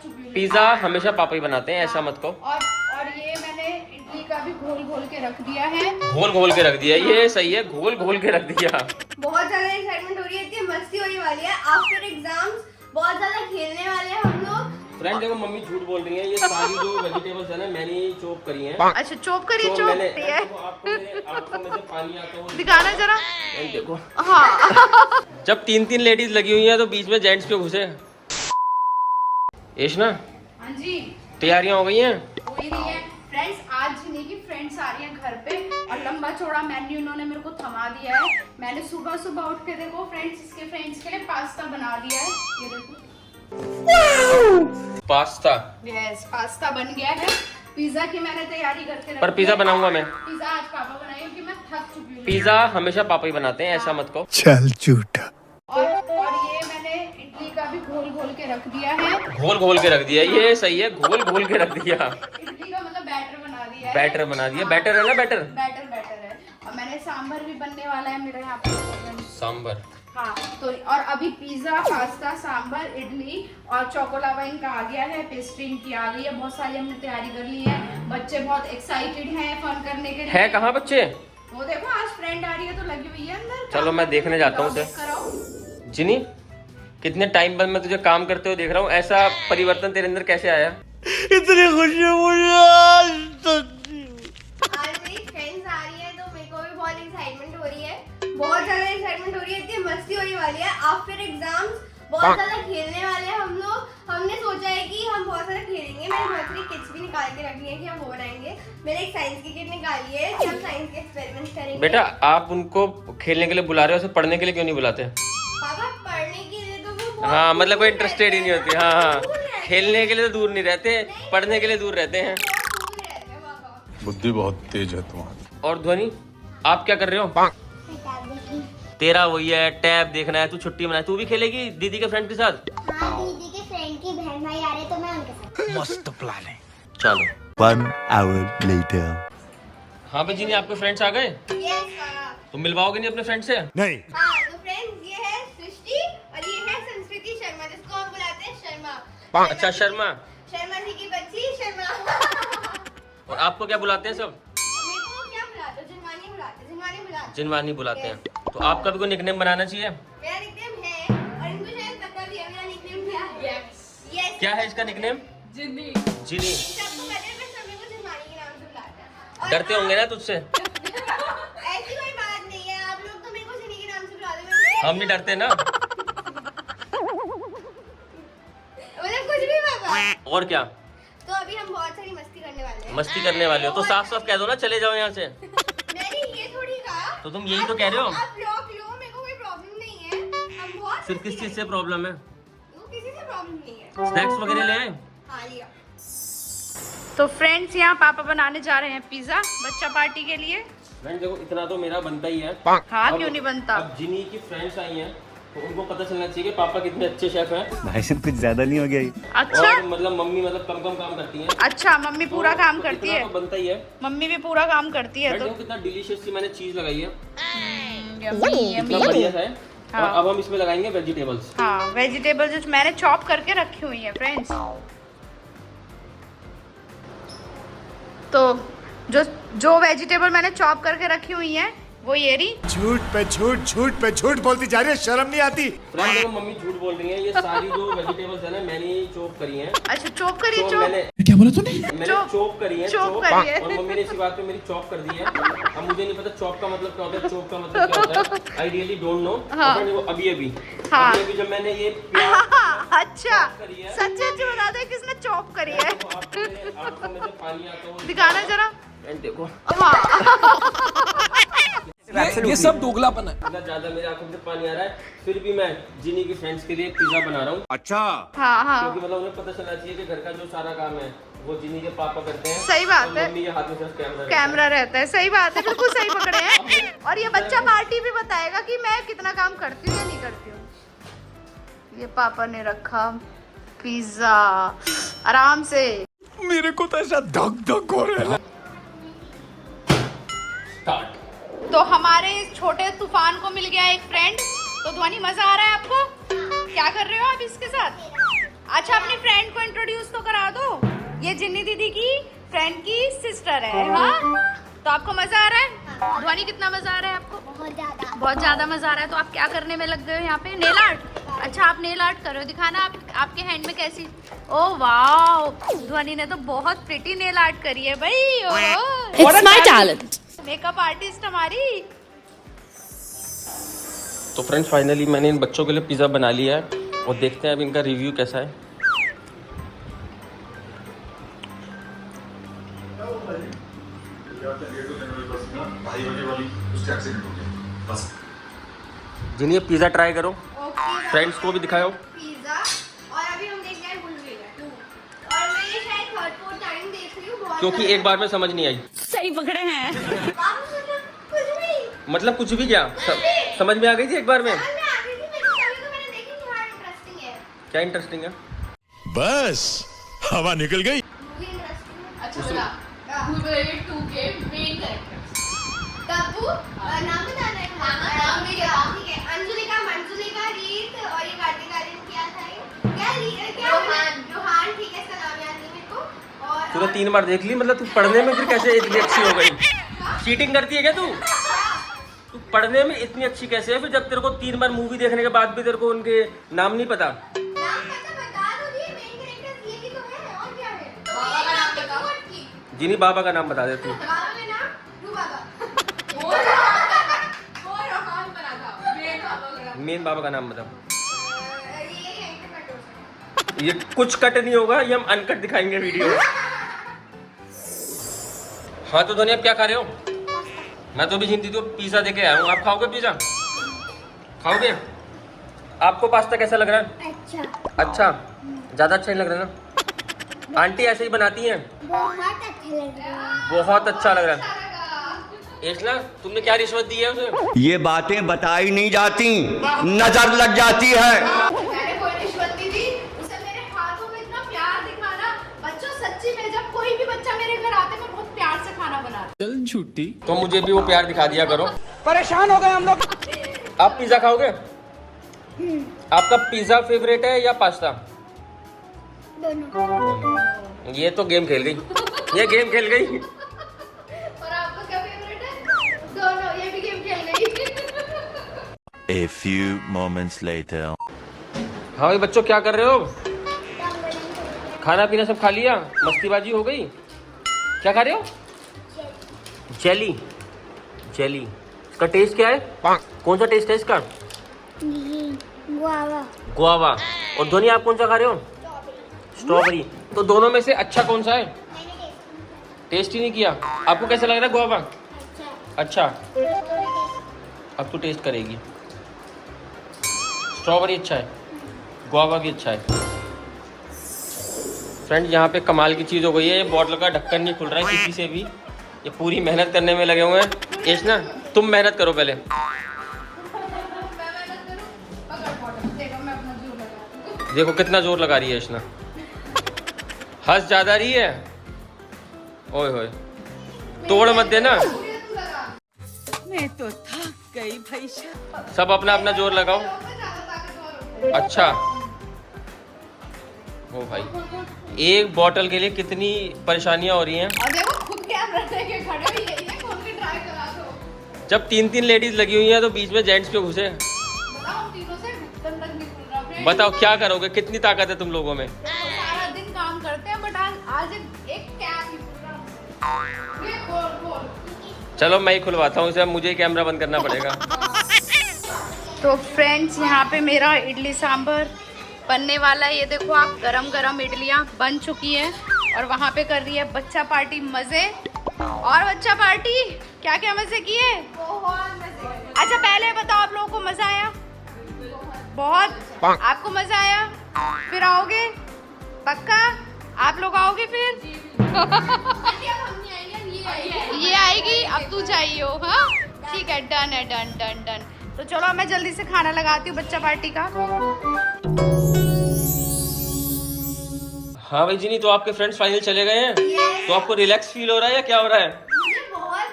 चुकी हूँ। पिज्जा हमेशा पापा ही बनाते हैं, ऐसा मत कहो। और ये मैंने इडली का भी घोल घोल के रख दिया है। घोल घोल के रख दिया, ये सही है, घोल घोल के रख दिया। बहुत ज्यादा एक्साइटमेंट हो रही है, इतनी मस्ती होने वाली है आफ्टर एग्जाम्स। बहुत ज्यादा खेलने वाले हैं हम लोग। फ्रेंड देखो मम्मी झूठ बोल रही है, ये सारी जो वेजिटेबल्स है ना मैंने ही चॉप करी हैं। अच्छा चॉप करिए, तो चॉप मैंने करिए। आपको मेरे आंखों में से पानी आता है, दिखाना जरा। देखो। हाँ जब 3-3 लेडीज लगी हुई हैं तो बीच में जेंट्स क्यों घुसे? ना हाँ जी, तैयारियां हो गई हैं? हो ही रही है फ्रेंड्स। आज जिन्हें की फ्रेंड्स आ रही हैं घर पे और लंबा चौड़ा मेन्यू इन्होंने मेरे को थमा दिया है। मैंने सुबह सुबह उठ के देखो फ्रेंड्स, इसके फ्रेंड्स के लिए पास्ता बना दिया है। ये देखो पास्ता। यस, पास्ता बन गया है। पिज्जा की मैंने तैयारी करके रखी पर पिज्जा है। बनाऊंगा मैं। पिज्जा आज पापा बनाए क्योंकि मैं थक चुकी हूँ। पिज्जा हमेशा पापा ही बनाते हैं, ऐसा मत कहो। चल झूठा। और ये मैंने इडली का भी घोल घोल के रख दिया है। घोल घोल के रख दिया, ये सही है, घोल घोल के रख दिया। इडली का मतलब बैटर बना दिया है। बैटर बना दिया, बैटर है ना, बैटर बैटर है। और मैंने सांभर भी बनने वाला है मेरे यहाँ पे। सांबर। हाँ तो और अभी पिज्जा, पास्ता, सांभर, इडली और चोकोलावा इनका आ गया है। पेस्ट्री इनकी आ गई है। बहुत सारी हमने तैयारी कर ली है। बच्चे बहुत एक्साइटेड हैं फन करने के लिए। है कहाँ बच्चे? वो देखो आज फ्रेंड आ रही है तो लगी हुई है अंदर। चलो मैं देखने जाता हूँ उसे। जिनी कितने टाइम बाद मैं तुझे काम करते हुए देख रहा हूँ, ऐसा परिवर्तन तेरे अंदर कैसे आया? इतनी खुशी मुझे आज मेरी फ्रेंड्स आ रही है तो मेरे को भी बहुत एक्साइटमेंट हो रही है। बहुत ज्यादा एक्साइटमेंट हो रही है, इतनी मस्ती होने वाली है आफ्टर एग्जाम्स। बहुत ज्यादा खेलने वाले हैं हम लोग। हमने सोचा है कि हम बहुत सारा खेलेंगे। मैंने बहुत सारी किट्स भी निकाल के रखी है कि हम वो बनाएंगे। मैंने एक साइंस की किट निकाली है कि हम साइंस के एक्सपेरिमेंट करेंगे। बेटा आप उनको खेलने के लिए बुला रहे हो, उसे पढ़ने के लिए क्यों नहीं बुलाते? पापा पढ़ने के लिए तो वो बहुत हाँ मतलब कोई दूर इंटरेस्टेड ही नहीं रहते होती। हैं, हाँ दूर हाँ, रहते हैं। खेलने के लिए तो दूर नहीं रहते, पढ़ने के लिए दूर रहते हैं। बहुत दूर रहते हैं पापा। बुद्धि बहुत तेज है तुम्हारी। और ध्वनि आप क्या कर रहे हो? तेरा वही है, टैब देखना है, तू छुट्टी मना, तू भी खेलेगी दीदी के फ्रेंड के साथ? हाँ, दीदी के फ्रेंड की बहन भाई आ रहे तो मैं उनके साथ। मस्त प्लान है। चलो। 1 hour later. हाँ भाई जी आपके फ्रेंड्स आ गए? Yes papa. तो मिलवाओगे नहीं अपने फ्रेंड से? नहीं। हाँ तो फ्रेंड्स ये है सृष्टि और ये है संस्कृति शर्मा, जिसको हम बुलाते हैं शर्मा। अच्छा शर्मा। शर्मा जी की बच्ची शर्मा। और आपको क्या बुलाते हैं सब? मेरे को क्या बुलाते हो? जिनवानी बुलाते हैं, जिनवानी बुलाते हैं। जिनवानी बुलाते हैं। तो आपका भी कोई निकनेम बनाना चाहिए। मेरा निकनेम है और इनको शायद पता भी है मेरा निकनेम क्या है। यस। क्या है इसका निकनेम? जिन्नी। जिनी। सबको पता है, बस सभी को जिनवानी के नाम से बुलाते हैं। और डरते होंगे ना तुझसे? ऐसी कोई बात नहीं है, आप लोग तो मेरे को जिनी के नाम से बुलाते हैं। हम नहीं डरते ना। मतलब कुछ भी पापा। और क्या तो अभी हम बहुत सारी मस्ती करने वाले हैं। मस्ती करने वाले हो तो साफ साफ कह दो ना, चले जाओ यहाँ से। मैंने ये थोड़ी कहा। तो तुम यही तो कह रहे हो। आप रोक लो, मेरे को कोई प्रॉब्लम नहीं है। हम बहुत फिर किस चीज से प्रॉब्लम है? वो किसी से प्रॉब्लम नहीं है। स्नैक्स वगैरह ले आए? हाँ लिया। तो फ्रेंड्स यहाँ पापा बनाने जा रहे हैं पिज्जा बच्चा पार्टी के लिए। फ्रेंड देखो इतना तो मेरा बनता ही है। हाँ अब- क्यों नहीं बनता? अब जिनी की फ्रेंड्स आई हैं तो उनको पता चलना चाहिए कि पापा कितने अच्छे शेफ हैं। भाई साहब कुछ ज्यादा नहीं हो गया ये? अच्छा और मतलब मम्मी मतलब कम कम काम करती हैं। अच्छा, मम्मी पूरा तो- काम तो करती इतना है। तो बनता ही है। मम्मी भी पूरा काम करती है फ्रेंड तो देखो कितना डिलीशियस सी मैंने चीज लगाई है, यम्मी कितना यम्मी। बढ़िया है। हाँ। और अब हम इसमें लगाएंगे वेजिटेबल्स। हाँ वेजिटेबल जो मैंने चॉप करके रखी हुई है फ्रेंड्स। तो जो वेजिटेबल मैंने चॉप करके रखी हुई है वो ये रही। झूठ पे झूठ बोलती जा रही है, शर्म नहीं आती। फ्रेंड देखो मम्मी झूठ बोल रही है, ये सारी जो वेजिटेबल्स है ना मैंने ही चॉप करी हैं। अच्छा चॉप करिए, तो चॉप। मैंने क्या बोला तूने? चॉप करी है, चॉप करी है। और मम्मी ने इसी बात पे मेरी चॉप कर दी है। अब मुझे नहीं पता चॉप का मतलब क्या होता है, चॉप का मतलब क्या होता है, आई रियली डोंट नो। अभी हाँ। जब मैंने ये प्याज अच्छा करी है, सच सच बता दो किसने चॉप करी है। तो आपको मेरे आंखों में से पानी आता है। दिखाना जरा। फ्रेंड देखो ये सब दोगलापन है। इतना ज्यादा मेरे आंखों में से पानी आ रहा है, फिर भी मैं जिनी की फ्रेंड्स के लिए पिज्जा बना रहा हूँ। अच्छा। हाँ हाँ क्योंकि मतलब उन्हें पता चलना चाहिए कि घर का जो सारा काम है वो जिनी के पापा करते हैं। सही बात और है। मम्मी के हाथ में सिर्फ कैमरा कैमरा रहता है। सही बात है, बिल्कुल सही पकड़े हैं। और ये बच्चा पार्टी भी बताएगा कि मैं कितना काम करती हूँ या नहीं करती हूँ। ये पापा ने रखा पिज्जा आराम से। मेरे को तो ऐसा धक धक हो रहा है। स्टार्ट। तो हमारे इस छोटे तूफान को मिल गया एक फ्रेंड। तो ध्वनि मजा आ रहा है आपको? क्या कर रहे हो आप इसके साथ? अच्छा अपनी फ्रेंड को इंट्रोड्यूस तो करा दो। ये जिन्नी दीदी की फ्रेंड की सिस्टर है। हाँ, तो आपको मजा आ रहा है? ध्वनि कितना मजा आ रहा है आपको? बहुत ज्यादा मजा आ रहा है। तो आप क्या करने में लग गए हो यहाँ पे? Nail art. अच्छा, आप नेल आर्ट कर रहे हो, दिखाना आपके हैंड में कैसी। ओ वाओ, ध्वनि ने तो बहुत प्रिटी नेल आर्ट करी है भाई। It's my talent. Makeup artist हमारी। तो फ्रेंड्स फाइनली मैंने इन बच्चों के लिए पिज़्ज़ा बना लिया है और देखते हैं अब इनका रिव्यू कैसा है। जिन्हें पिज़्ज़ा ट्राई करो, फ्रेंड्स को भी दिखाओ। पिज्जा और अभी हम देख रहे हैं बुलबुला 2 और मैं ये शायद थर्ड फोर्थ टाइम देख रही हूँ। बहुत क्योंकि एक बार में समझ नहीं आई। सही पकड़े हैं। कुछ भी मतलब कुछ भी क्या समझ में आ गई थी एक बार में। समझ में आ गई थी, मेरे को तभी तो मैंने देखी थी। हाँ, इंटरेस्टिंग है। क्या इंटरेस्टिंग है? बस हवा निकल गई। मूवी इंटरेस्टिंग है। अच्छा बोला। बुलबुला 2 के मेन कैरेक्टर तब्बू नाम बताना है। नाम मेरे ठीक है। अंजुलिका, मंजुलिका, रीत और ये कार्तिक आर्यन क्या था ये? क्या रीत क्या? रोहान, ठीक है, इसका नाम याद नहीं मेरे को। और तूने 3 बार देख ली, मतलब तू पढ़ने में फिर कैसे इतनी अच्छी हो गई? चीटिंग करती है क्या तू? तू पढ़ने में इतनी अच्छी कैसे है फिर, जब तेरे को 3 बार मूवी देखने के बाद भी तेरे को उनके नाम नहीं पता? नाम बता दो जी। मेन कैरेक्टर ये भी तो है और क्या है? बाबा का नाम बताओ। जिन्हीं बाबा का नाम बता दे तू। बाबा का नाम रू बाबा। मेन बाबा का नाम बता। ये एंकर कट हो सकता है। ये कुछ कट नहीं होगा, ये हम अनकट दिखाएंगे वीडियो। हाँ तो धोनी, आप क्या खा रहे हो? मैं तो भी हिंदी तो पिज़्ज़ा देके आया हूँ। आप खाओगे पिज़्ज़ा? खाओगे? आपको पास्ता कैसा लग रहा है? अच्छा, ज़्यादा अच्छा नहीं लग रहा ना? आंटी ऐसे ही बनाती हैं। बहुत अच्छे लग रहे हैं। बहुत अच्छा लग रहा है। एशना, तुमने क्या रिश्वत दी है उसे? ये बातें बताई नहीं जाती, नजर लग जाती है। मैंने कोई रिश्वत नहीं दी। उसे मेरे हाथों में इतना प्यार दिखाना। बच्चों सच्ची में जब कोई भी बच्चा मेरे घर आते मैं बहुत प्यार से खाना बनाती। चल झूठी। तो मुझे भी वो प्यार दिखा दिया करो। परेशान हो गए हम लोग। आप पिज़्ज़ा खाओगे? आपका पिज़्ज़ा फेवरेट है या पास्ता? दोनों। ये तो गेम खेल गई। ये गेम खेल गई। और आपका क्या फेवरेट है? दोनों। ये भी गेम खेल गई। A few moments later. हाँ भाई बच्चों, क्या कर रहे हो? खाना पीना सब खा लिया? मस्तीबाजी हो गई? क्या खा रहे हो? जेली। जेली, इसका टेस्ट क्या है? कौन सा टेस्ट है इसका? गुआवा। गुआवा। और धोनी, आप कौन सा खा रहे हो? स्ट्रॉबेरी। तो दोनों में से अच्छा कौन सा है? टेस्ट ही नहीं किया। आपको कैसा लग रहा है गुआवा? अच्छा, अब तो टेस्ट करेगी। स्ट्रॉबेरी अच्छा है, गुआवा भी अच्छा है। फ्रेंड, यहाँ पे कमाल की चीज़ हो गई है। ये बॉटल का ढक्कन नहीं खुल रहा है किसी से भी। ये पूरी मेहनत करने में लगे हुए हैं। एशना, तुम मेहनत करो पहले। देखो कितना जोर लगा रही है एशना। हंस ज्यादा रही है। ओए होए, तोड़ मत देना। मैं तो थक गई भाई। सब अपना अपना जोर लगाओ। अच्छा, ओ भाई, एक बोतल के लिए कितनी परेशानियां हो रही हैं। और देखो खुद कैमरा लेके खड़े हो। ये खोल के ट्राई करा दो। जब 3-3 लेडीज लगी हुई हैं तो बीच में जेंट्स क्यों घुसे? बताओ, हम तीनों से ढक्कन तक नहीं खुल रहा। फ्रेंड, बताओ क्या करोगे? कितनी ताकत है तुम लोगों में? सारा दिन काम करते हैं बट आज एक कैप नहीं खुल रहा। ये खोल। चलो मैं ही खुलवाता हूँ इसे, अब मुझे ही कैमरा बंद करना पड़ेगा। तो फ्रेंड्स, यहाँ पे मेरा इडली सांभर बनने वाला है। ये देखो आप, गरम गरम इडलियाँ बन चुकी हैं और वहाँ पे कर रही है बच्चा पार्टी मज़े। और बच्चा पार्टी क्या क्या मज़े किए? बहुत मजे। अच्छा पहले बताओ, आप लोगों को मज़ा आया? बहुत। आपको मज़ा आया? फिर आओगे? पक्का? आप लोग आओगे फिर? ये आएगी, अब तू चाहिए हो। हाँ ठीक है, डन है, डन डन डन। तो चलो मैं जल्दी से खाना लगाती हूँ बच्चा पार्टी का। हाँ भाई जिनी, तो आपके फ्रेंड्स फाइनल चले गए हैं। तो आपको रिलैक्स फील हो रहा है या क्या हो रहा है? मुझे बहुत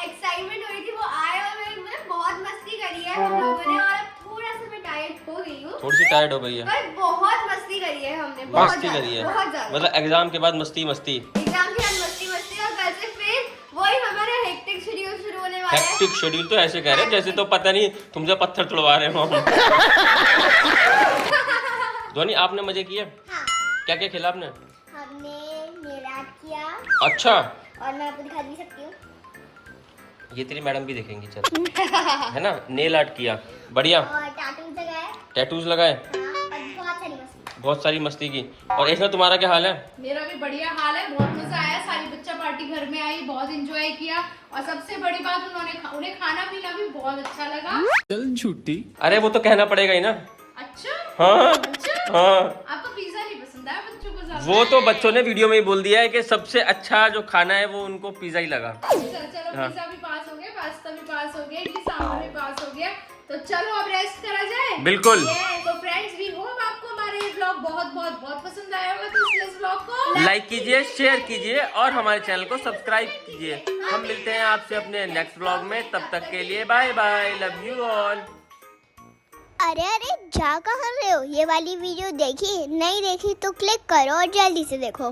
एक्साइटमेंट हो रही थी। वो आए और मैंने बहुत मस्ती करी है हम लोगों ने। और अब थोड़ा सा मैं टायर्ड हो गई हूँ। थोड़ी सी टायर्ड हो गई है। पर बहुत मस्ती करी है हम हमने, बहुत मस्ती करी है, बहुत ज्यादा। मतलब एग्जाम के बाद मस्ती मस्ती। एग्जाम के बाद मस्ती मस्ती, और कल से फिर वही हमारा हेक्टिक शेड्यूल शुरू होने वाला है। हेक्टिक शेड्यूल तो ऐसे कह रहे हैं जैसे तो पता नहीं तुमसे पत्थर तुड़वा रहे हो। ध्वनि आपने मजे किए? हाँ। क्या क्या खेला आपने? हमने नेल आर्ट किया अच्छा, और मैं आपको दिखा भी सकती हूँ। ये तेरी मैडम भी देखेंगी, चल है ना। नेल आर्ट किया, बढ़िया। और टैटूज लगाए। टैटूज लगाए, हाँ, और बहुत सारी मस्ती। बहुत सारी मस्ती की। और इसमें तुम्हारा क्या हाल है? मेरा भी बढ़िया हाल है, बहुत मजा आया, सारी बच्चा पार्टी घर में आई, बहुत एंजॉय किया, और सबसे बड़ी बात उन्हें खाना पीना भी बहुत अच्छा लगा। चल झूठी। अरे वो तो कहना पड़ेगा ही ना। अच्छा, हाँ अच्छा, हाँ, आपको पिज्जा नहीं पसंद आया बच्चों को ज्यादा? वो तो बच्चों ने वीडियो में ही बोल दिया है कि सबसे अच्छा जो खाना है वो उनको पिज्जा ही लगा। चलो हाँ। पिज्जा भी पास हो गया, पास्ता भी पास हो गया, इडली सांभर भी पास हो गया, तो चलो अब रेस्ट करा जाए। बिल्कुल। तो फ्रेंड्स, वी होप आपको हमारे ये व्लॉग बहुत बहुत बहुत पसंद आया होगा, तो इस व्लॉग को लाइक कीजिए, शेयर कीजिए और हमारे चैनल को सब्सक्राइब कीजिए। हम मिलते हैं आपसे अपने नेक्स्ट व्लॉग में, तब तक के लिए bye bye, love you all. अरे जा कहाँ रहे हो? ये वाली वीडियो देखी? नहीं देखी तो क्लिक करो और जल्दी से देखो।